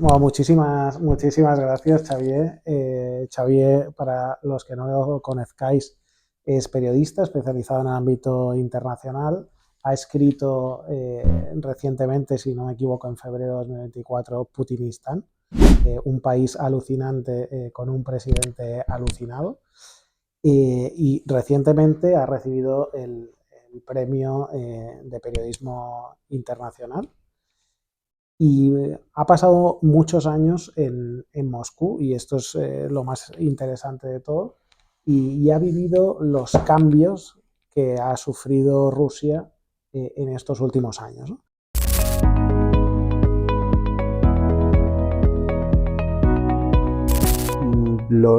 Bueno, muchísimas gracias, Xavier. Xavier, para los que no lo conozcáis, es periodista especializado en el ámbito internacional. Ha escrito recientemente, si no me equivoco, en febrero de 2024, Putinistán, un país alucinante con un presidente alucinado. Y recientemente ha recibido el premio de periodismo internacional y ha pasado muchos años en Moscú, y esto es lo más interesante de todo, y ha vivido los cambios que ha sufrido Rusia en estos últimos años, ¿no?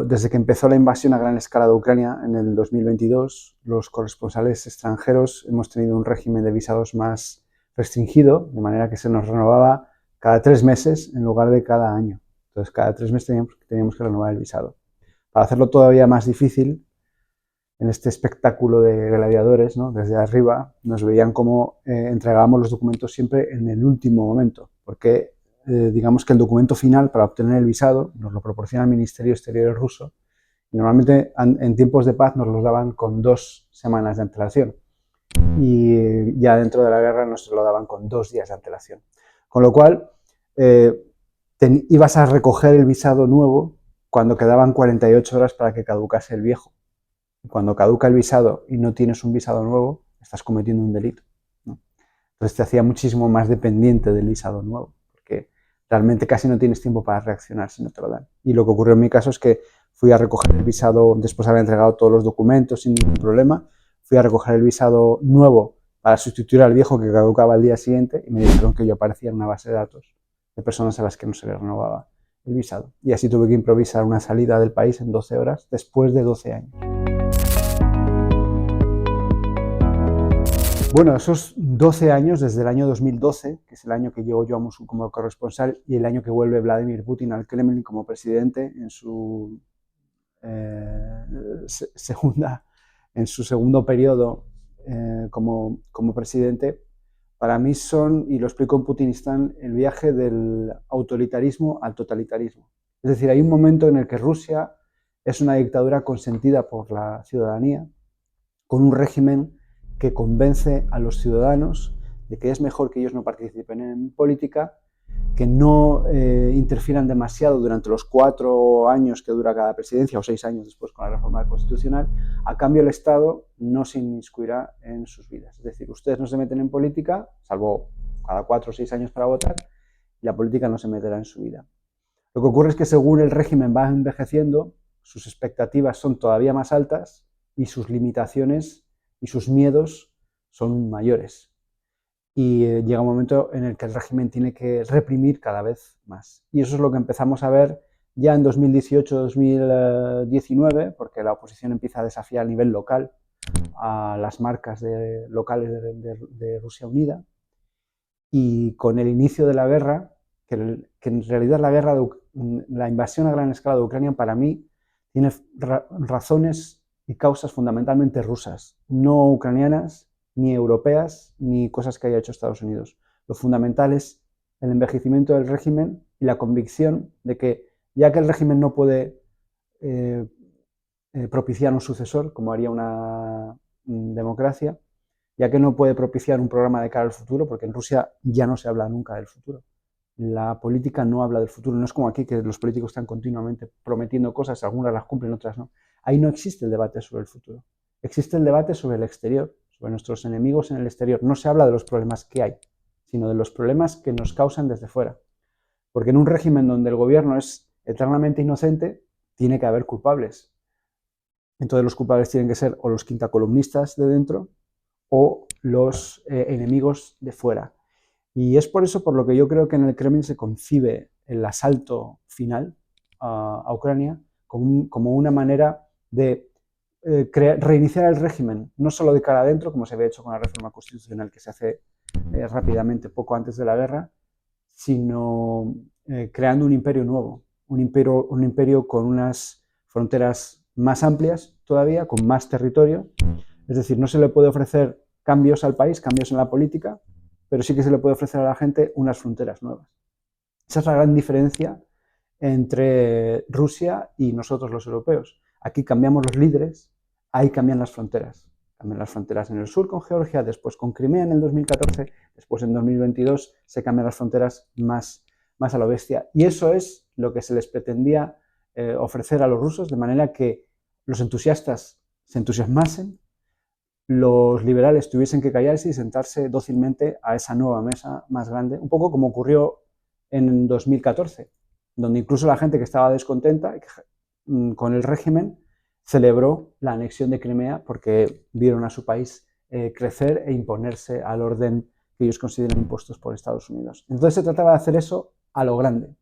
Desde que empezó la invasión a gran escala de Ucrania en el 2022, los corresponsales extranjeros hemos tenido un régimen de visados más restringido, de manera que se nos renovaba cada 3 meses en lugar de cada año. Entonces, cada 3 meses teníamos que renovar el visado. Para hacerlo todavía más difícil, en este espectáculo de gladiadores, ¿no? Desde arriba, nos veían cómo entregábamos los documentos siempre en el último momento, porque digamos que el documento final para obtener el visado nos lo proporciona el Ministerio Exterior ruso, y normalmente en tiempos de paz nos los daban con 2 semanas de antelación, y ya dentro de la guerra nos lo daban con 2 días de antelación. Con lo cual, ibas a recoger el visado nuevo cuando quedaban 48 horas para que caducase el viejo. Cuando caduca el visado y no tienes un visado nuevo, estás cometiendo un delito, ¿no? Entonces te hacía muchísimo más dependiente del visado nuevo, porque realmente casi no tienes tiempo para reaccionar si no te lo dan. Y lo que ocurrió en mi caso es que fui a recoger el visado, después de haber entregado todos los documentos sin ningún problema, fui a recoger el visado nuevo para sustituir al viejo que caducaba al día siguiente, y me dijeron que yo aparecía en una base de datos de personas a las que no se les renovaba el visado. Y así tuve que improvisar una salida del país en 12 horas después de 12 años. Bueno, esos 12 años, desde el año 2012, que es el año que llego yo a Moscú como corresponsal, y el año que vuelve Vladimir Putin al Kremlin como presidente en su, eh, segunda, en su segundo periodo como presidente, para mí son, y lo explico en Putinistán, el viaje del autoritarismo al totalitarismo. Es decir, hay un momento en el que Rusia es una dictadura consentida por la ciudadanía, con un régimen que convence a los ciudadanos de que es mejor que ellos no participen en política, que no interfieran demasiado durante los 4 años que dura cada presidencia, o 6 años después con la reforma constitucional. A cambio, el Estado no se inmiscuirá en sus vidas. Es decir, ustedes no se meten en política, salvo cada 4 o 6 años para votar, y la política no se meterá en su vida. Lo que ocurre es que según el régimen va envejeciendo, sus expectativas son todavía más altas y sus limitaciones y sus miedos son mayores. Y llega un momento en el que el régimen tiene que reprimir cada vez más. Y eso es lo que empezamos a ver ya en 2018-2019, porque la oposición empieza a desafiar a nivel local a las marcas locales de Rusia Unida. Y con el inicio de la guerra, que en realidad la invasión a gran escala de Ucrania, para mí, tiene razones y causas fundamentalmente rusas, no ucranianas, ni europeas, ni cosas que haya hecho Estados Unidos. Lo fundamental es el envejecimiento del régimen y la convicción de que, ya que el régimen no puede propiciar un sucesor, como haría una democracia, ya que no puede propiciar un programa de cara al futuro, porque en Rusia ya no se habla nunca del futuro. La política no habla del futuro, no es como aquí, que los políticos están continuamente prometiendo cosas, algunas las cumplen, otras no. Ahí no existe el debate sobre el futuro, existe el debate sobre el exterior, sobre nuestros enemigos en el exterior. No se habla de los problemas que hay, sino de los problemas que nos causan desde fuera. Porque en un régimen donde el gobierno es eternamente inocente, tiene que haber culpables. Entonces los culpables tienen que ser o los quintacolumnistas de dentro o los enemigos de fuera. Y es por eso por lo que yo creo que en el Kremlin se concibe el asalto final a Ucrania como una manera de reiniciar el régimen, no solo de cara adentro, como se había hecho con la reforma constitucional que se hace rápidamente poco antes de la guerra, sino creando un imperio nuevo, un imperio con unas fronteras más amplias todavía, con más territorio. Es decir, no se le puede ofrecer cambios al país, cambios en la política, pero sí que se le puede ofrecer a la gente unas fronteras nuevas. Esa es la gran diferencia entre Rusia y nosotros los europeos. Aquí cambiamos los líderes, ahí cambian las fronteras. Cambian las fronteras en el sur con Georgia, después con Crimea en el 2014, después en 2022 se cambian las fronteras más a lo bestia. Y eso es lo que se les pretendía ofrecer a los rusos, de manera que los entusiastas se entusiasmasen, los liberales tuviesen que callarse y sentarse dócilmente a esa nueva mesa más grande, un poco como ocurrió en 2014, donde incluso la gente que estaba descontenta con el régimen celebró la anexión de Crimea porque vieron a su país crecer e imponerse al orden que ellos consideran impuestos por Estados Unidos. Entonces se trataba de hacer eso a lo grande.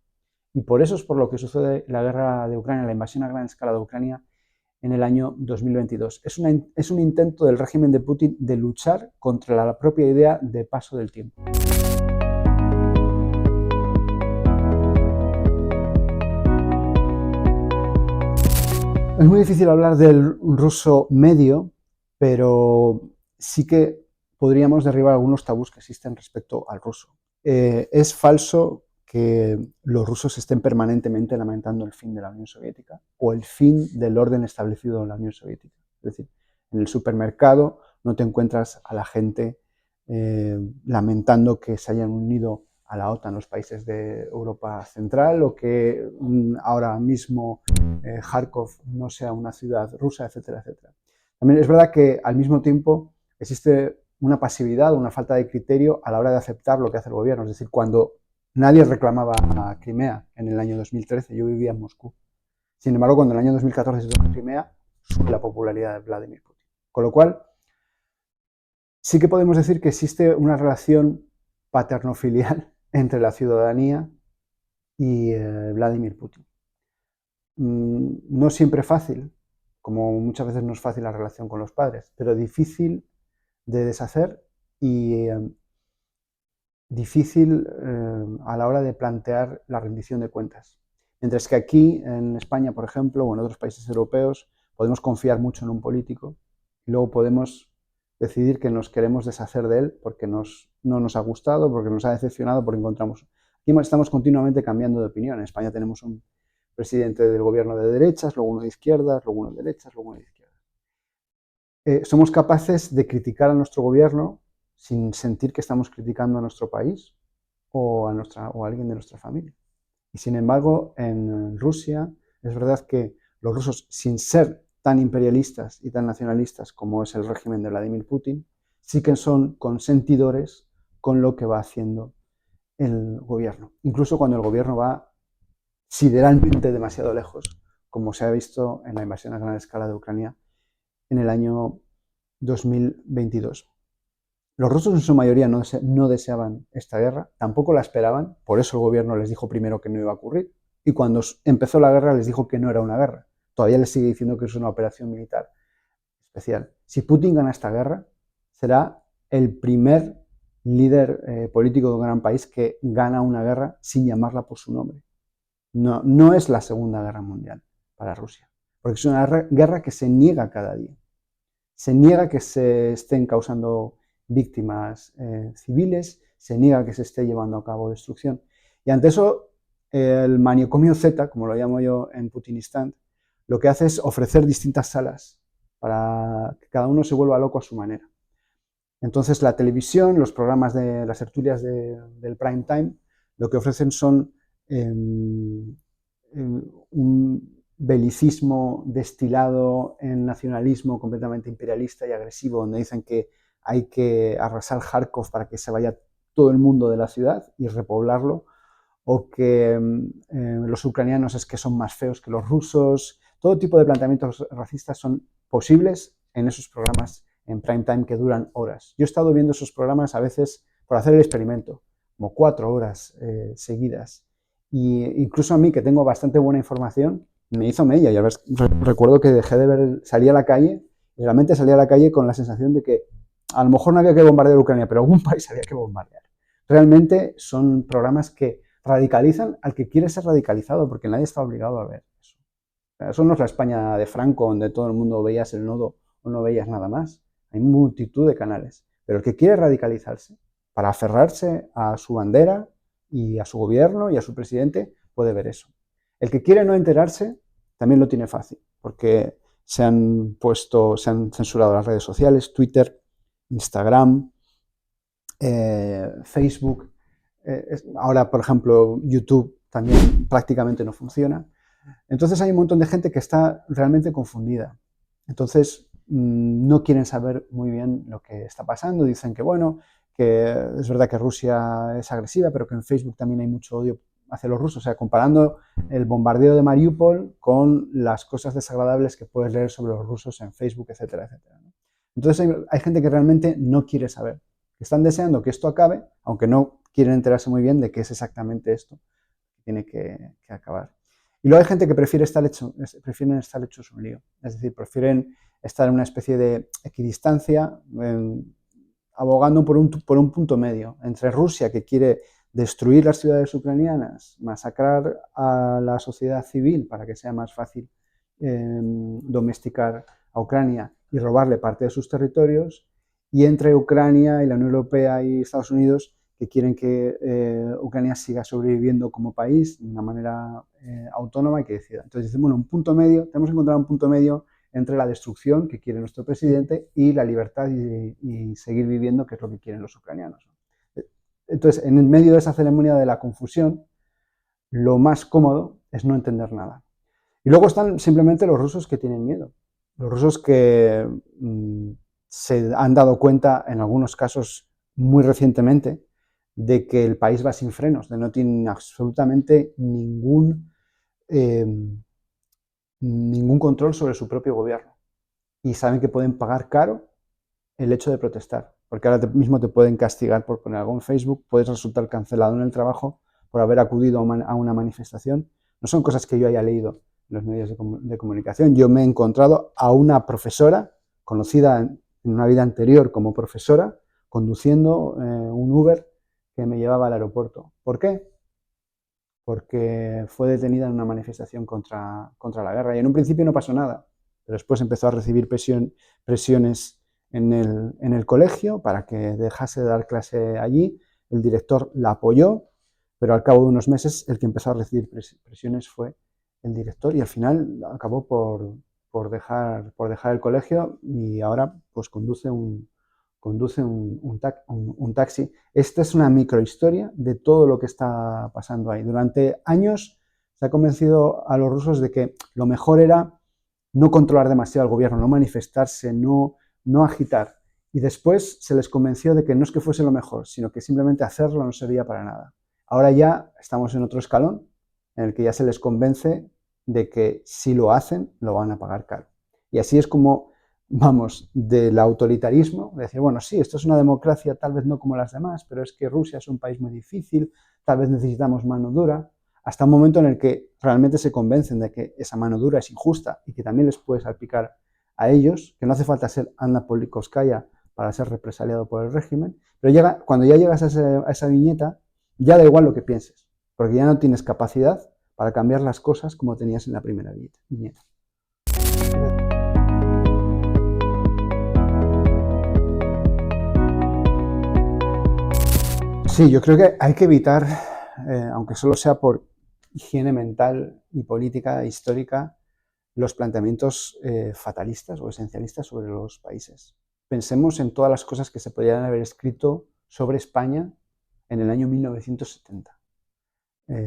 Y por eso es por lo que sucede la guerra de Ucrania, la invasión a gran escala de Ucrania en el año 2022. Es un intento del régimen de Putin de luchar contra la propia idea de paso del tiempo. Es muy difícil hablar del ruso medio, pero sí que podríamos derribar algunos tabús que existen respecto al ruso. Es falso que los rusos estén permanentemente lamentando el fin de la Unión Soviética o el fin del orden establecido en la Unión Soviética. Es decir, en el supermercado no te encuentras a la gente lamentando que se hayan unido a la OTAN los países de Europa Central o que ahora mismo Kharkov no sea una ciudad rusa, etcétera, etcétera. También es verdad que al mismo tiempo existe una pasividad, una falta de criterio a la hora de aceptar lo que hace el gobierno. Es decir, cuando nadie reclamaba a Crimea en el año 2013, yo vivía en Moscú. Sin embargo, cuando en el año 2014 se toma Crimea, sube la popularidad de Vladimir Putin. Con lo cual, sí que podemos decir que existe una relación paterno-filial entre la ciudadanía y Vladimir Putin. No siempre fácil, como muchas veces no es fácil la relación con los padres, pero difícil de deshacer y difícil a la hora de plantear la rendición de cuentas. Mientras que aquí, en España, por ejemplo, o en otros países europeos, podemos confiar mucho en un político y luego podemos decidir que nos queremos deshacer de él porque no nos ha gustado, porque nos ha decepcionado, porque encontramos... Aquí estamos continuamente cambiando de opinión. En España tenemos un presidente del gobierno de derechas, luego uno de izquierdas, luego uno de derechas, luego uno de izquierdas. Somos capaces de criticar a nuestro gobierno sin sentir que estamos criticando a nuestro país o a alguien de nuestra familia. Y sin embargo, en Rusia es verdad que los rusos, sin ser tan imperialistas y tan nacionalistas como es el régimen de Vladimir Putin, sí que son consentidores con lo que va haciendo el gobierno. Incluso cuando el gobierno va sideralmente demasiado lejos, como se ha visto en la invasión a gran escala de Ucrania en el año 2022. Los rusos en su mayoría no deseaban esta guerra, tampoco la esperaban, por eso el gobierno les dijo primero que no iba a ocurrir, y cuando empezó la guerra les dijo que no era una guerra. Todavía les sigue diciendo que es una operación militar especial. Si Putin gana esta guerra, será el primer líder político de un gran país que gana una guerra sin llamarla por su nombre. No es la Segunda Guerra Mundial para Rusia, porque es una guerra que se niega cada día. Se niega que se estén causando víctimas civiles, se niega que se esté llevando a cabo destrucción. Y ante eso, el manicomio Z, como lo llamo yo en Putinistán, lo que hace es ofrecer distintas salas para que cada uno se vuelva loco a su manera. Entonces la televisión, los programas de las tertulias del prime time, lo que ofrecen son un belicismo destilado en nacionalismo completamente imperialista y agresivo, donde dicen que hay que arrasar Kharkov para que se vaya todo el mundo de la ciudad y repoblarlo, o que los ucranianos es que son más feos que los rusos. Todo tipo de planteamientos racistas son posibles en esos programas en prime time que duran horas. Yo he estado viendo esos programas a veces por hacer el experimento, como 4 horas seguidas. Y incluso a mí, que tengo bastante buena información, me hizo mella. Y recuerdo que dejé de ver, salí a la calle, y realmente salí a la calle con la sensación de que a lo mejor no había que bombardear Ucrania, pero algún país había que bombardear. Realmente son programas que radicalizan al que quiere ser radicalizado, porque nadie está obligado a ver eso. Eso no es la España de Franco, donde todo el mundo veías el nodo o no veías nada más. Hay multitud de canales. Pero el que quiere radicalizarse, para aferrarse a su bandera y a su gobierno y a su presidente puede ver eso. El que quiere no enterarse también lo tiene fácil, porque se han censurado las redes sociales, Twitter, Instagram, Facebook, ahora por ejemplo YouTube también prácticamente no funciona. Entonces hay un montón de gente que está realmente confundida. Entonces no quieren saber muy bien lo que está pasando. Dicen que bueno, que es verdad que Rusia es agresiva, pero que en Facebook también hay mucho odio hacia los rusos. O sea, comparando el bombardeo de Mariupol con las cosas desagradables que puedes leer sobre los rusos en Facebook, etcétera, etcétera. Entonces hay gente que realmente no quiere saber. Están deseando que esto acabe, aunque no quieren enterarse muy bien de qué es exactamente esto que tiene que acabar. Y luego hay gente que prefieren estar hechos un lío, es decir, prefieren estar en una especie de equidistancia, abogando por un punto medio entre Rusia, que quiere destruir las ciudades ucranianas, masacrar a la sociedad civil para que sea más fácil domesticar a Ucrania y robarle parte de sus territorios, y entre Ucrania y la Unión Europea y Estados Unidos, que quieren que Ucrania siga sobreviviendo como país de una manera autónoma y que decida. Entonces dicen, bueno, un punto medio, tenemos que encontrar un punto medio entre la destrucción que quiere nuestro presidente y la libertad y seguir viviendo, que es lo que quieren los ucranianos. Entonces, en el medio de esa ceremonia de la confusión, lo más cómodo es no entender nada. Y luego están simplemente los rusos que tienen miedo. Los rusos que se han dado cuenta, en algunos casos muy recientemente, de que el país va sin frenos, de no tienen absolutamente ningún control sobre su propio gobierno. Y saben que pueden pagar caro el hecho de protestar, porque ahora mismo te pueden castigar por poner algo en Facebook, puedes resultar cancelado en el trabajo por haber acudido a una manifestación. No son cosas que yo haya leído en los medios de comunicación. Yo me he encontrado a una profesora, conocida en una vida anterior como profesora, conduciendo un Uber que me llevaba al aeropuerto. ¿Por qué? Porque fue detenida en una manifestación contra la guerra. Y en un principio no pasó nada, pero después empezó a recibir presiones en el colegio para que dejase de dar clase allí. El director la apoyó, pero al cabo de unos meses el que empezó a recibir presiones fue el director, y al final acabó por dejar el colegio, y ahora pues conduce un taxi. Esta es una microhistoria de todo lo que está pasando ahí. Durante años se ha convencido a los rusos de que lo mejor era no controlar demasiado al gobierno, no manifestarse, no agitar. Y después se les convenció de que no es que fuese lo mejor, sino que simplemente hacerlo no servía para nada. Ahora ya estamos en otro escalón en el que ya se les convence de que si lo hacen, lo van a pagar caro. Y así es como vamos del autoritarismo, de decir, bueno, sí, esto es una democracia, tal vez no como las demás, pero es que Rusia es un país muy difícil, tal vez necesitamos mano dura, hasta un momento en el que realmente se convencen de que esa mano dura es injusta y que también les puede salpicar a ellos, que no hace falta ser Anna Politkovskaya para ser represaliado por el régimen, pero cuando ya llegas a esa viñeta, ya da igual lo que pienses, porque ya no tienes capacidad para cambiar las cosas como tenías en la primera viñeta. Sí, yo creo que hay que evitar, aunque solo sea por higiene mental y política histórica, los planteamientos fatalistas o esencialistas sobre los países. Pensemos en todas las cosas que se podrían haber escrito sobre España en el año 1970,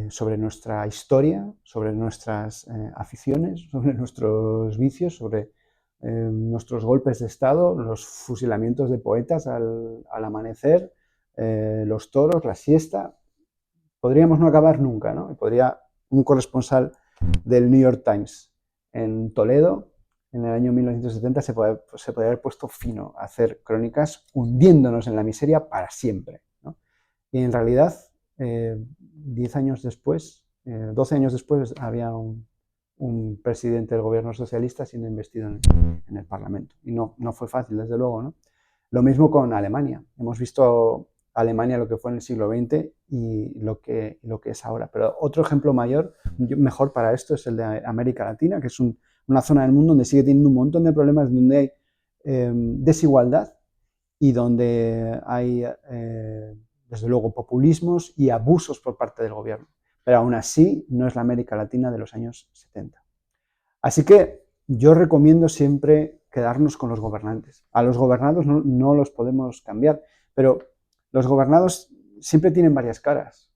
sobre nuestra historia, sobre nuestras aficiones, sobre nuestros vicios, sobre nuestros golpes de Estado, los fusilamientos de poetas al amanecer, los toros, la siesta. Podríamos no acabar nunca, ¿no? Y podría un corresponsal del New York Times en Toledo, en el año 1970, se podría haber puesto fino a hacer crónicas hundiéndonos en la miseria para siempre, ¿no? Y en realidad, 10 años después, 12 años después, había un presidente del gobierno socialista siendo investido en el Parlamento. Y no fue fácil, desde luego, ¿no? Lo mismo con Alemania. Hemos visto Alemania lo que fue en el siglo XX y lo que es ahora. Pero otro ejemplo mejor para esto es el de América Latina, que es una zona del mundo donde sigue teniendo un montón de problemas, donde hay desigualdad y donde hay desde luego, populismos y abusos por parte del gobierno. Pero aún así no es la América Latina de los años 70. Así que yo recomiendo siempre quedarnos con los gobernantes. A los gobernados no los podemos cambiar, pero los gobernados siempre tienen varias caras.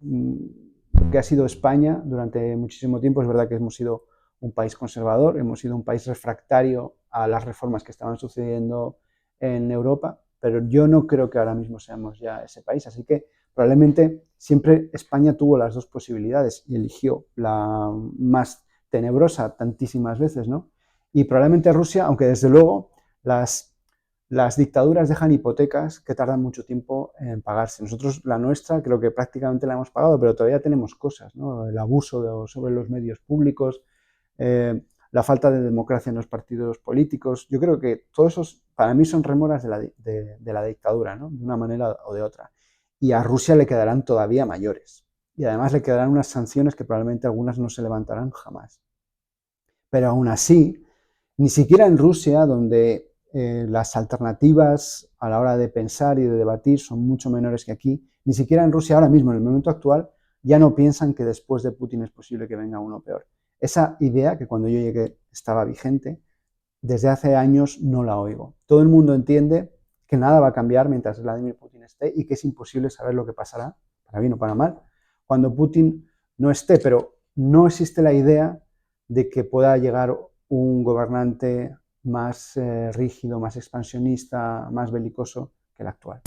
Lo que ha sido España durante muchísimo tiempo, es verdad que hemos sido un país conservador, hemos sido un país refractario a las reformas que estaban sucediendo en Europa, pero yo no creo que ahora mismo seamos ya ese país, así que probablemente siempre España tuvo las dos posibilidades y eligió la más tenebrosa tantísimas veces, ¿no? Y probablemente Rusia, aunque desde luego las dictaduras dejan hipotecas que tardan mucho tiempo en pagarse. Nosotros la nuestra creo que prácticamente la hemos pagado, pero todavía tenemos cosas, ¿no? El abuso sobre los medios públicos, la falta de democracia en los partidos políticos. Yo creo que todos esos, para mí, son rémoras de la dictadura, ¿no? De una manera o de otra. Y a Rusia le quedarán todavía mayores. Y además le quedarán unas sanciones que probablemente algunas no se levantarán jamás. Pero aún así, ni siquiera en Rusia, donde las alternativas a la hora de pensar y de debatir son mucho menores que aquí, ni siquiera en Rusia ahora mismo, en el momento actual, ya no piensan que después de Putin es posible que venga uno peor. Esa idea, que cuando yo llegué estaba vigente, desde hace años no la oigo. Todo el mundo entiende que nada va a cambiar mientras Vladimir Putin esté y que es imposible saber lo que pasará, para bien o para mal, cuando Putin no esté, pero no existe la idea de que pueda llegar un gobernante más rígido, más expansionista, más belicoso que el actual.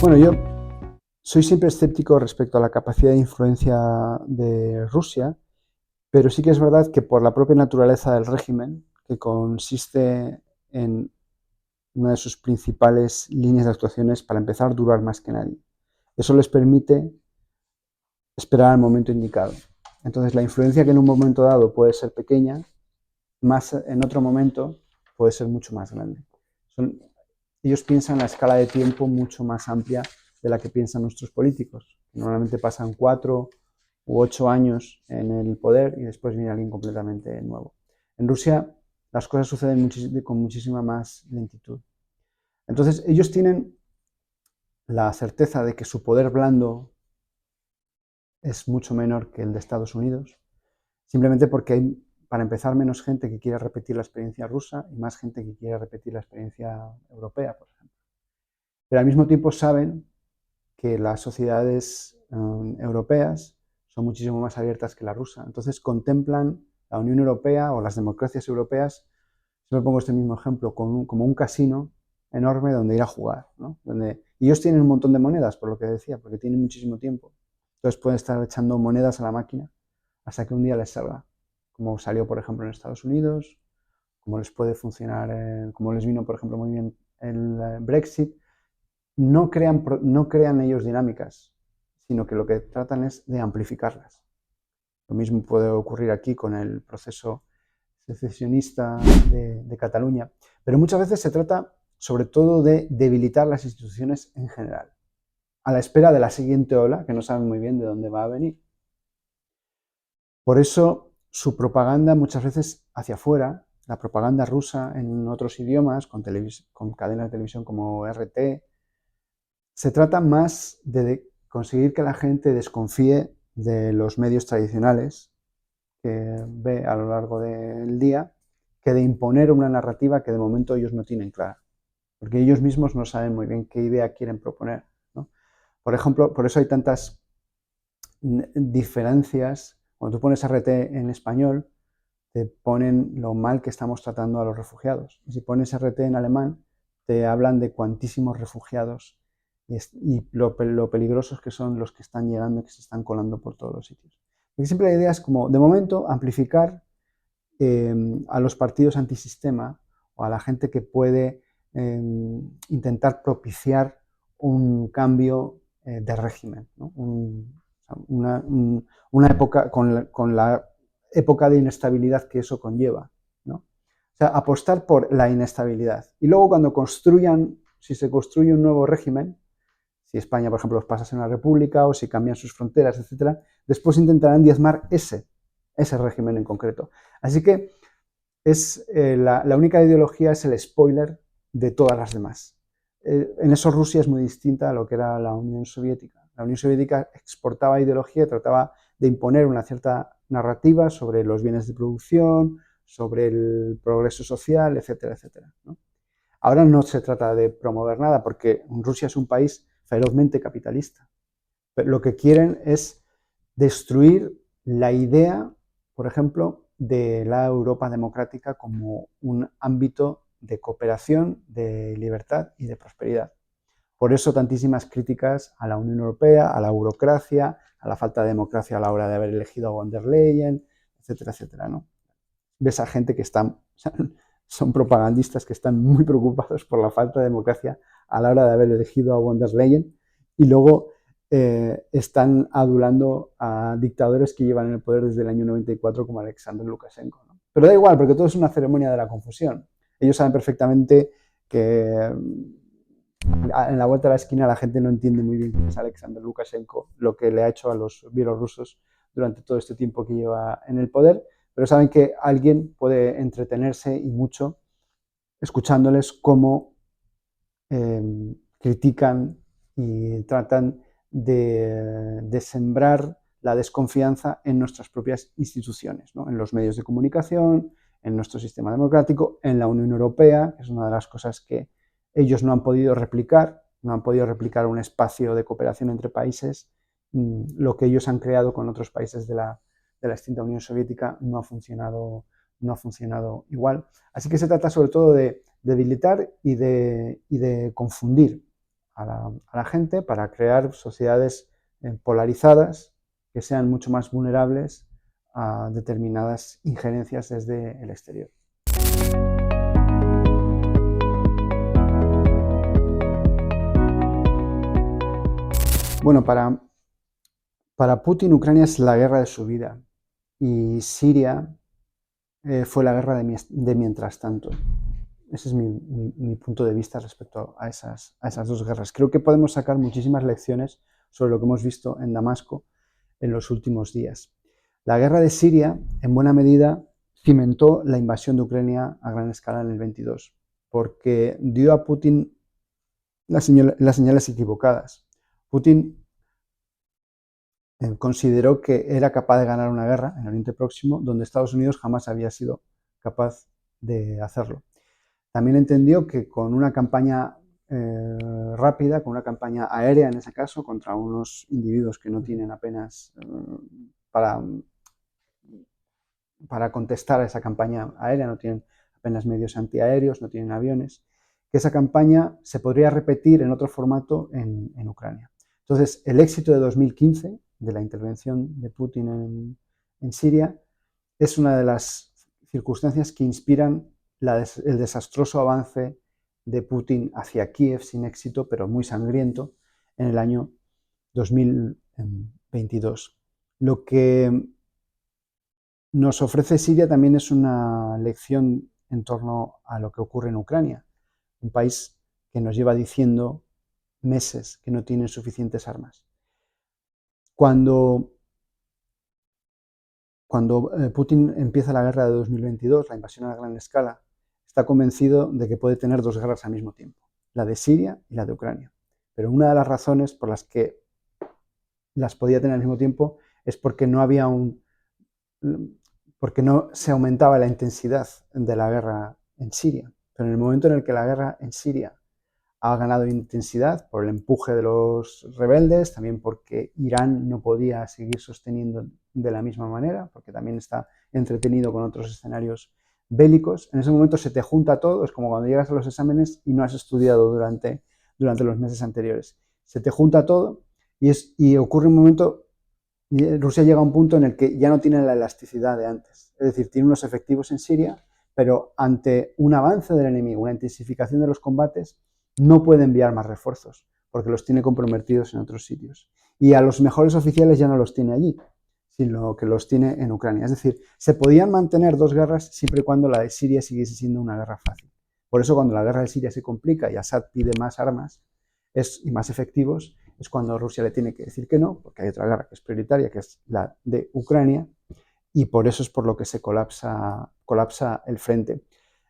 Bueno, yo soy siempre escéptico respecto a la capacidad de influencia de Rusia, pero sí que es verdad que por la propia naturaleza del régimen, que consiste en una de sus principales líneas de actuaciones, para empezar, durar más que nadie. Eso les permite esperar al momento indicado. Entonces, la influencia que en un momento dado puede ser pequeña, más en otro momento puede ser mucho más grande. Ellos piensan la escala de tiempo mucho más amplia de la que piensan nuestros políticos. Normalmente pasan 4 u 8 años en el poder y después viene alguien completamente nuevo. En Rusia las cosas suceden con muchísima más lentitud. Entonces ellos tienen la certeza de que su poder blando es mucho menor que el de Estados Unidos, simplemente porque hay, para empezar, menos gente que quiere repetir la experiencia rusa y más gente que quiere repetir la experiencia europea, por ejemplo. Pero al mismo tiempo saben que las sociedades europeas son muchísimo más abiertas que la rusa. Entonces contemplan la Unión Europea o las democracias europeas, siempre pongo este mismo ejemplo, como un casino enorme donde ir a jugar, ¿no? Y ellos tienen un montón de monedas, por lo que decía, porque tienen muchísimo tiempo. Entonces pueden estar echando monedas a la máquina hasta que un día les salga, como salió, por ejemplo, en Estados Unidos, como les puede funcionar, como les vino, por ejemplo, muy bien el Brexit. No crean ellos dinámicas, sino que lo que tratan es de amplificarlas. Lo mismo puede ocurrir aquí con el proceso secesionista de Cataluña, pero muchas veces se trata sobre todo de debilitar las instituciones en general, a la espera de la siguiente ola, que no saben muy bien de dónde va a venir. Por eso su propaganda muchas veces hacia afuera, la propaganda rusa en otros idiomas, con cadenas de televisión como RT, se trata más de conseguir que la gente desconfíe de los medios tradicionales que ve a lo largo del día, que de imponer una narrativa que de momento ellos no tienen clara, porque ellos mismos no saben muy bien qué idea quieren proponer, ¿no? Por ejemplo, por eso hay tantas diferencias. Cuando tú pones RT en español, te ponen lo mal que estamos tratando a los refugiados. Y si pones RT en alemán, te hablan de cuantísimos refugiados y lo peligrosos que son los que están llegando y que se están colando por todos los sitios. Porque siempre la idea es como, de momento, amplificar a los partidos antisistema o a la gente que puede intentar propiciar un cambio de régimen, ¿no? Una época con la época de inestabilidad que eso conlleva, ¿no? O sea, apostar por la inestabilidad. Y luego cuando si se construye un nuevo régimen, si España, por ejemplo, los pasa a ser una república o si cambian sus fronteras, etcétera, después intentarán diezmar ese régimen en concreto. Así que la única ideología es el spoiler de todas las demás. En eso Rusia es muy distinta a lo que era la Unión Soviética. La Unión Soviética exportaba ideología y trataba de imponer una cierta narrativa sobre los bienes de producción, sobre el progreso social, etcétera, etcétera, ¿no? Ahora no se trata de promover nada, porque Rusia es un país ferozmente capitalista. Pero lo que quieren es destruir la idea, por ejemplo, de la Europa democrática como un ámbito de cooperación, de libertad y de prosperidad. Por eso tantísimas críticas a la Unión Europea, a la burocracia, a la falta de democracia a la hora de haber elegido a von der Leyen, etcétera, etcétera, ¿no? Ves a gente que son propagandistas que están muy preocupados por la falta de democracia a la hora de haber elegido a von der Leyen y luego están adulando a dictadores que llevan en el poder desde el año 94 como Alexander Lukashenko, ¿no? Pero da igual, porque todo es una ceremonia de la confusión. Ellos saben perfectamente que en la vuelta de la esquina la gente no entiende muy bien quién es Alexander Lukashenko, lo que le ha hecho a los bielorrusos durante todo este tiempo que lleva en el poder, pero saben que alguien puede entretenerse y mucho escuchándoles cómo critican y tratan de sembrar la desconfianza en nuestras propias instituciones, ¿no? En los medios de comunicación, en nuestro sistema democrático, en la Unión Europea, que es una de las cosas que ellos no han podido replicar un espacio de cooperación entre países. Lo que ellos han creado con otros países de la extinta Unión Soviética no ha funcionado igual. Así que se trata sobre todo de debilitar y de confundir a la gente para crear sociedades polarizadas que sean mucho más vulnerables a determinadas injerencias desde el exterior. Bueno, para Putin, Ucrania es la guerra de su vida y Siria fue la guerra de mientras tanto. Ese es mi punto de vista respecto a esas dos guerras. Creo que podemos sacar muchísimas lecciones sobre lo que hemos visto en Damasco en los últimos días. La guerra de Siria, en buena medida, cimentó la invasión de Ucrania a gran escala en el 22, porque dio a Putin las señales equivocadas. Putin consideró que era capaz de ganar una guerra en el Oriente Próximo donde Estados Unidos jamás había sido capaz de hacerlo. También entendió que con una campaña rápida, con una campaña aérea en ese caso, contra unos individuos que no tienen apenas para contestar a esa campaña aérea, no tienen apenas medios antiaéreos, no tienen aviones, que esa campaña se podría repetir en otro formato en Ucrania. Entonces, el éxito de 2015, de la intervención de Putin en Siria, es una de las circunstancias que inspiran el desastroso avance de Putin hacia Kiev sin éxito, pero muy sangriento, en el año 2022. Lo que nos ofrece Siria también es una lección en torno a lo que ocurre en Ucrania, un país que nos lleva diciendo meses que no tiene suficientes armas. Cuando Putin empieza la guerra de 2022, la invasión a gran escala, está convencido de que puede tener dos guerras al mismo tiempo, la de Siria y la de Ucrania. Pero una de las razones por las que las podía tener al mismo tiempo es porque porque no se aumentaba la intensidad de la guerra en Siria. Pero en el momento en el que la guerra en Siria ha ganado intensidad por el empuje de los rebeldes, también porque Irán no podía seguir sosteniendo de la misma manera, porque también está entretenido con otros escenarios bélicos. En ese momento se te junta todo, es como cuando llegas a los exámenes y no has estudiado durante los meses anteriores. Se te junta todo y ocurre un momento, Rusia llega a un punto en el que ya no tiene la elasticidad de antes. Es decir, tiene unos efectivos en Siria, pero ante un avance del enemigo, una intensificación de los combates, no puede enviar más refuerzos, porque los tiene comprometidos en otros sitios. Y a los mejores oficiales ya no los tiene allí, sino que los tiene en Ucrania. Es decir, se podían mantener dos guerras siempre y cuando la de Siria siguiese siendo una guerra fácil. Por eso cuando la guerra de Siria se complica y Assad pide más armas y más efectivos, es cuando Rusia le tiene que decir que no, porque hay otra guerra que es prioritaria, que es la de Ucrania, y por eso es por lo que se colapsa el frente.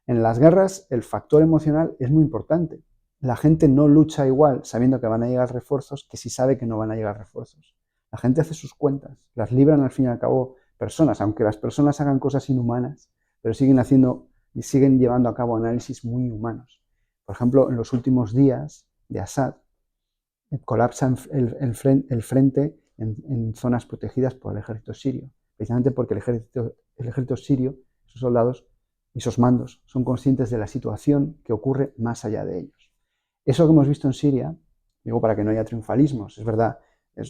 En las guerras el factor emocional es muy importante. La gente no lucha igual sabiendo que van a llegar refuerzos que si sabe que no van a llegar refuerzos. La gente hace sus cuentas, las libran al fin y al cabo personas, aunque las personas hagan cosas inhumanas, pero siguen llevando a cabo análisis muy humanos. Por ejemplo, en los últimos días de Assad, colapsa el frente en zonas protegidas por el ejército sirio, precisamente porque el ejército sirio, sus soldados y sus mandos son conscientes de la situación que ocurre más allá de ellos. Eso que hemos visto en Siria, digo para que no haya triunfalismos, es verdad,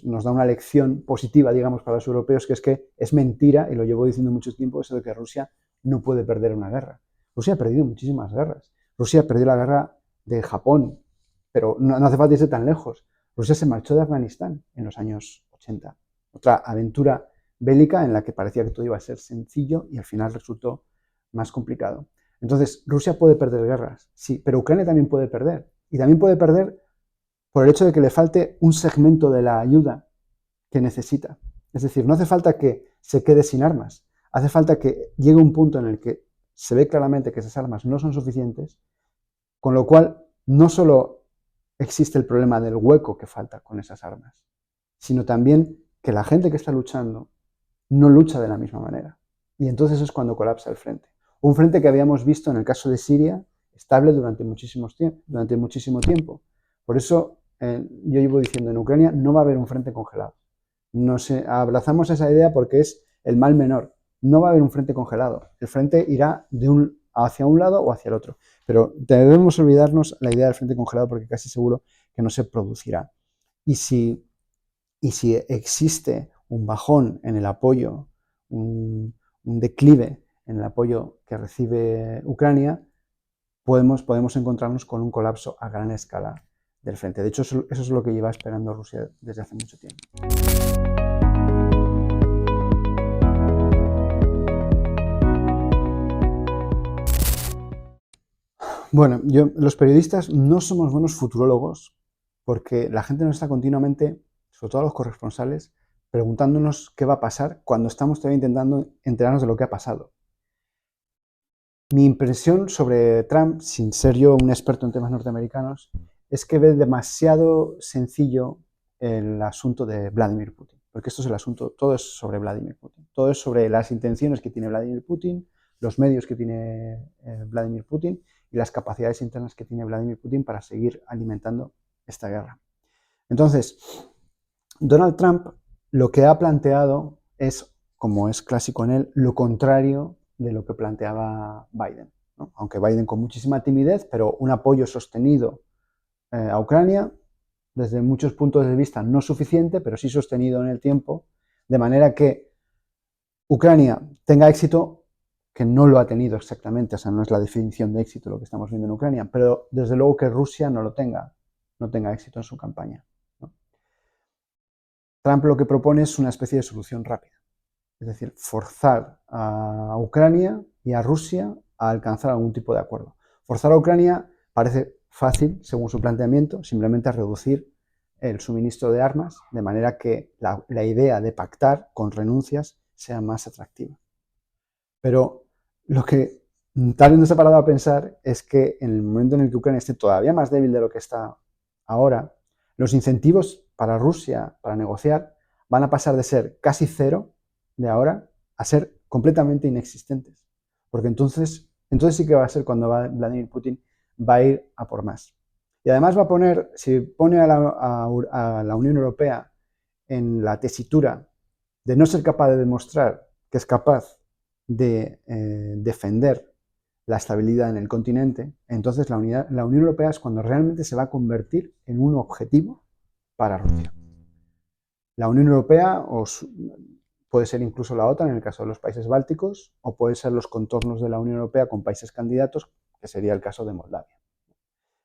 nos da una lección positiva, digamos, para los europeos, que es mentira, y lo llevo diciendo mucho tiempo, eso de que Rusia no puede perder una guerra. Rusia ha perdido muchísimas guerras. Rusia perdió la guerra de Japón, pero no hace falta irse tan lejos. Rusia se marchó de Afganistán en los años 80. Otra aventura bélica en la que parecía que todo iba a ser sencillo y al final resultó más complicado. Entonces, Rusia puede perder guerras, sí, pero Ucrania también puede perder. Y también puede perder por el hecho de que le falte un segmento de la ayuda que necesita. Es decir, no hace falta que se quede sin armas, hace falta que llegue un punto en el que se ve claramente que esas armas no son suficientes, con lo cual no solo existe el problema del hueco que falta con esas armas, sino también que la gente que está luchando no lucha de la misma manera. Y entonces es cuando colapsa el frente. Un frente que habíamos visto en el caso de Siria estable durante muchísimo tiempo. Por eso yo llevo diciendo, en Ucrania no va a haber un frente congelado. Abrazamos esa idea porque es el mal menor. No va a haber un frente congelado. El frente irá hacia un lado o hacia el otro. Pero debemos olvidarnos la idea del frente congelado porque casi seguro que no se producirá. Y si existe un bajón en el apoyo, un declive en el apoyo que recibe Ucrania, podemos encontrarnos con un colapso a gran escala del frente. De hecho, eso es lo que lleva esperando Rusia desde hace mucho tiempo. Bueno, los periodistas no somos buenos futurólogos porque la gente nos está continuamente, sobre todo los corresponsales, preguntándonos qué va a pasar cuando estamos todavía intentando enterarnos de lo que ha pasado. Mi impresión sobre Trump, sin ser yo un experto en temas norteamericanos, es que ve demasiado sencillo el asunto de Vladimir Putin, porque esto es el asunto, todo es sobre Vladimir Putin, todo es sobre las intenciones que tiene Vladimir Putin, los medios que tiene Vladimir Putin y las capacidades internas que tiene Vladimir Putin para seguir alimentando esta guerra. Entonces, Donald Trump lo que ha planteado es, como es clásico en él, lo contrario de lo que planteaba Biden, ¿no? Aunque Biden con muchísima timidez, pero un apoyo sostenido a Ucrania, desde muchos puntos de vista no suficiente, pero sí sostenido en el tiempo, de manera que Ucrania tenga éxito, que no lo ha tenido exactamente, o sea, no es la definición de éxito lo que estamos viendo en Ucrania, pero desde luego que Rusia no tenga éxito en su campaña, ¿no? Trump lo que propone es una especie de solución rápida, es decir, forzar a Ucrania y a Rusia a alcanzar algún tipo de acuerdo. Forzar a Ucrania parece fácil, según su planteamiento, simplemente a reducir el suministro de armas, de manera que la idea de pactar con renuncias sea más atractiva. Pero lo que tal vez no se ha parado a pensar es que en el momento en el que Ucrania esté todavía más débil de lo que está ahora, los incentivos para Rusia para negociar van a pasar de ser casi cero de ahora a ser completamente inexistentes. Porque entonces sí que va a ser cuando Vladimir Putin va a ir a por más. Y además va a poner, si pone a la Unión Europea en la tesitura de no ser capaz de demostrar que es capaz de defender la estabilidad en el continente, entonces la Unión Europea es cuando realmente se va a convertir en un objetivo para Rusia. La Unión Europea puede ser incluso la OTAN en el caso de los países bálticos, o puede ser los contornos de la Unión Europea con países candidatos, que sería el caso de Moldavia.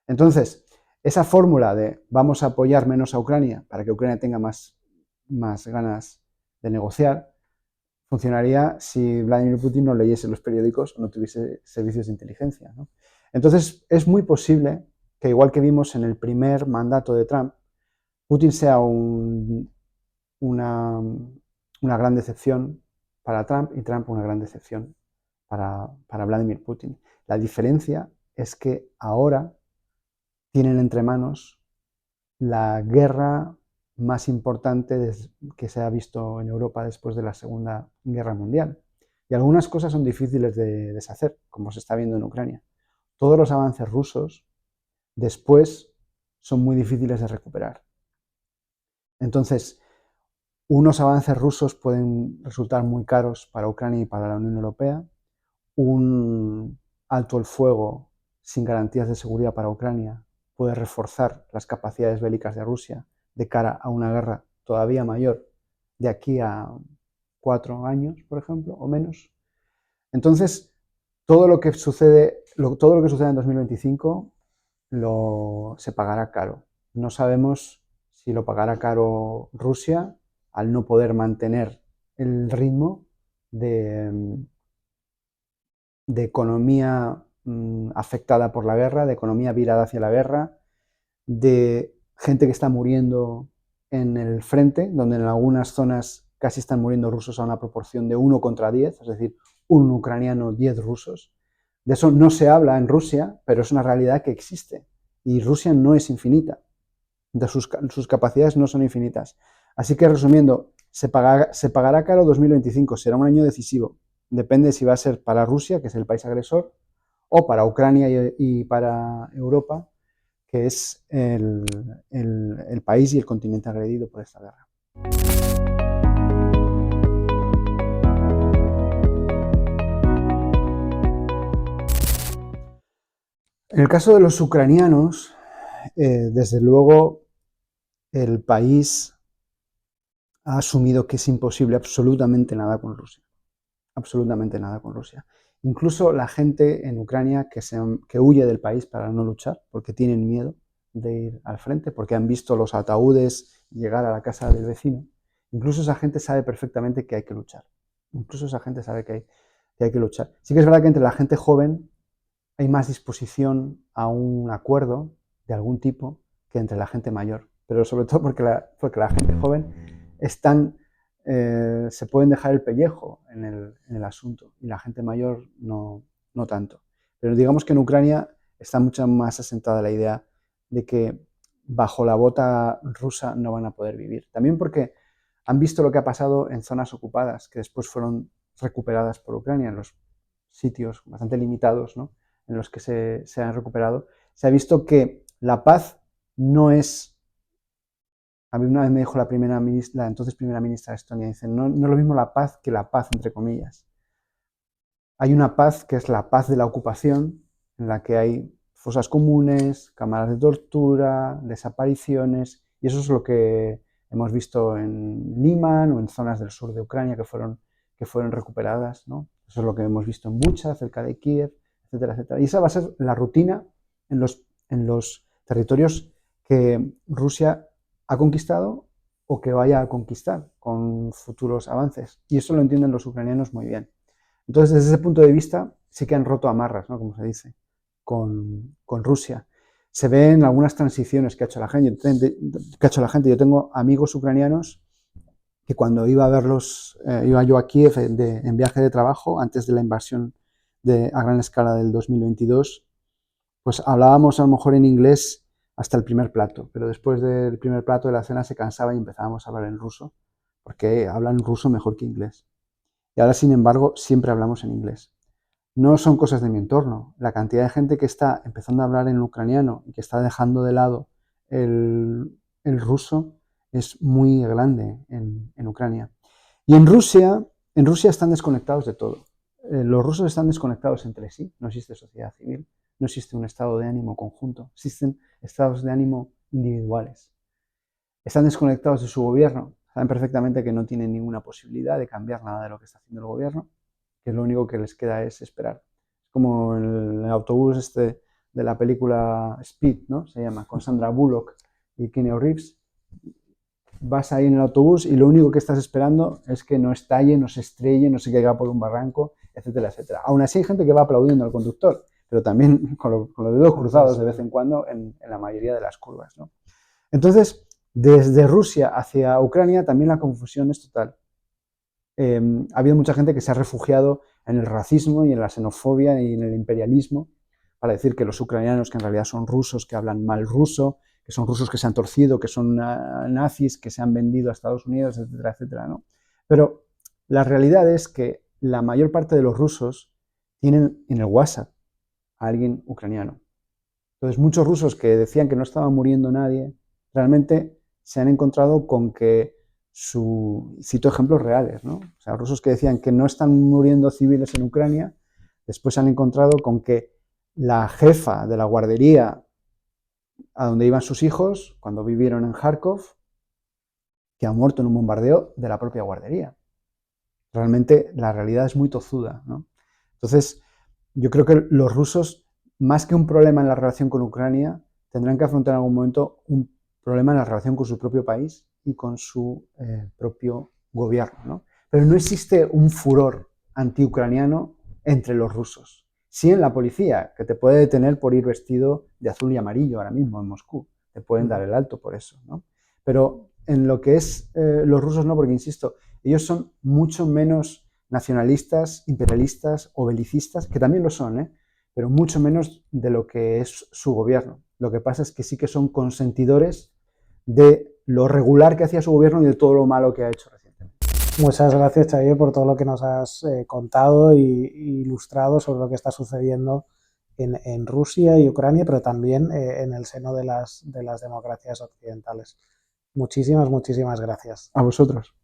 Entonces, esa fórmula de vamos a apoyar menos a Ucrania para que Ucrania tenga más ganas de negociar, funcionaría si Vladimir Putin no leyese los periódicos o no tuviese servicios de inteligencia, ¿no? Entonces, es muy posible que, igual que vimos en el primer mandato de Trump, Putin sea una gran decepción para Trump y Trump una gran decepción para Vladimir Putin. La diferencia es que ahora tienen entre manos la guerra más importante que se ha visto en Europa después de la Segunda Guerra Mundial. Y algunas cosas son difíciles de deshacer, como se está viendo en Ucrania. Todos los avances rusos después son muy difíciles de recuperar. Entonces, unos avances rusos pueden resultar muy caros para Ucrania y para la Unión Europea. Un alto el fuego sin garantías de seguridad para Ucrania puede reforzar las capacidades bélicas de Rusia de cara a una guerra todavía mayor de aquí a 4 años, por ejemplo, o menos. Entonces, todo lo que sucede en 2025 se pagará caro. No sabemos si lo pagará caro Rusia al no poder mantener el ritmo de economía afectada por la guerra, de economía virada hacia la guerra, de gente que está muriendo en el frente, donde en algunas zonas casi están muriendo rusos a una proporción de 1 contra 10, es decir, un ucraniano, 10 rusos. De eso no se habla en Rusia, pero es una realidad que existe. Y Rusia no es infinita. Sus capacidades no son infinitas. Así que, resumiendo, se pagará caro 2025, será un año decisivo. Depende si va a ser para Rusia, que es el país agresor, o para Ucrania y para Europa, que es el país y el continente agredido por esta guerra. En el caso de los ucranianos, desde luego el país ha asumido que es imposible absolutamente nada con Rusia. Absolutamente nada con Rusia. Incluso la gente en Ucrania que huye del país para no luchar, porque tienen miedo de ir al frente, porque han visto los ataúdes llegar a la casa del vecino, incluso esa gente sabe perfectamente que hay que luchar. Incluso esa gente sabe que hay que luchar. Sí que es verdad que entre la gente joven hay más disposición a un acuerdo de algún tipo que entre la gente mayor, pero sobre todo porque la gente joven se pueden dejar el pellejo en el asunto y la gente mayor no tanto. Pero digamos que en Ucrania está mucho más asentada la idea de que bajo la bota rusa no van a poder vivir. También porque han visto lo que ha pasado en zonas ocupadas, que después fueron recuperadas por Ucrania, en los sitios bastante limitados, ¿no?, en los que se han recuperado. Se ha visto que la paz no es... A mí una vez me dijo la entonces primera ministra de Estonia, dice, no es lo mismo la paz que la paz, entre comillas. Hay una paz que es la paz de la ocupación, en la que hay fosas comunes, cámaras de tortura, desapariciones, y eso es lo que hemos visto en Liman o en zonas del sur de Ucrania que fueron recuperadas, ¿no? Eso es lo que hemos visto en Bucha, cerca de Kiev, etcétera, etcétera. Y esa va a ser la rutina en los territorios que Rusia ha conquistado o que vaya a conquistar con futuros avances. Y eso lo entienden los ucranianos muy bien. Entonces, desde ese punto de vista, sí que han roto amarras, ¿no?, como se dice, con Rusia. Se ven algunas transiciones que ha hecho la gente. Yo tengo amigos ucranianos que cuando iba a verlos, iba yo a Kiev en viaje de trabajo, antes de la invasión a gran escala del 2022, pues hablábamos a lo mejor en inglés hasta el primer plato, pero después del primer plato de la cena se cansaba y empezábamos a hablar en ruso, porque hablan ruso mejor que inglés. Y ahora, sin embargo, siempre hablamos en inglés. No son cosas de mi entorno. La cantidad de gente que está empezando a hablar en ucraniano y que está dejando de lado el ruso es muy grande en Ucrania. Y en Rusia están desconectados de todo. Los rusos están desconectados entre sí. No existe sociedad civil, no existe un estado de ánimo conjunto, existen estados de ánimo individuales. Están desconectados de su gobierno. Saben perfectamente que no tienen ninguna posibilidad de cambiar nada de lo que está haciendo el gobierno, que lo único que les queda es esperar. Es como el autobús de la película Speed, ¿no? Se llama, con Sandra Bullock y Keanu Reeves. Vas ahí en el autobús y lo único que estás esperando es que no estalle, no se estrelle, no se caiga por un barranco, etcétera, etcétera. Aún así hay gente que va aplaudiendo al conductor, pero también con los dedos cruzados de vez en cuando en la mayoría de las curvas, ¿no? Entonces, desde Rusia hacia Ucrania también la confusión es total. ha habido mucha gente que se ha refugiado en el racismo y en la xenofobia y en el imperialismo para decir que los ucranianos, que en realidad son rusos, que hablan mal ruso, que son rusos que se han torcido, que son nazis, que se han vendido a Estados Unidos, etcétera, etcétera, ¿no? Pero la realidad es que la mayor parte de los rusos tienen en el WhatsApp a alguien ucraniano. Entonces, muchos rusos que decían que no estaba muriendo nadie, realmente se han encontrado con que cito ejemplos reales, ¿no? O sea, rusos que decían que no están muriendo civiles en Ucrania, después se han encontrado con que la jefa de la guardería a donde iban sus hijos, cuando vivieron en Kharkov, que ha muerto en un bombardeo de la propia guardería. Realmente la realidad es muy tozuda, ¿no? Entonces, yo creo que los rusos, más que un problema en la relación con Ucrania, tendrán que afrontar en algún momento un problema en la relación con su propio país y con su propio gobierno, ¿no? Pero no existe un furor antiucraniano entre los rusos. Sí en la policía, que te puede detener por ir vestido de azul y amarillo ahora mismo en Moscú. Te pueden dar el alto por eso, ¿no? Pero en lo que es los rusos no, porque insisto, ellos son mucho menos nacionalistas, imperialistas o belicistas, que también lo son, pero mucho menos de lo que es su gobierno. Lo que pasa es que sí que son consentidores de lo regular que hacía su gobierno y de todo lo malo que ha hecho recientemente. Muchas gracias, Xavier, por todo lo que nos has contado y ilustrado sobre lo que está sucediendo en Rusia y Ucrania, pero también en el seno de las democracias occidentales. Muchísimas, muchísimas gracias. A vosotros.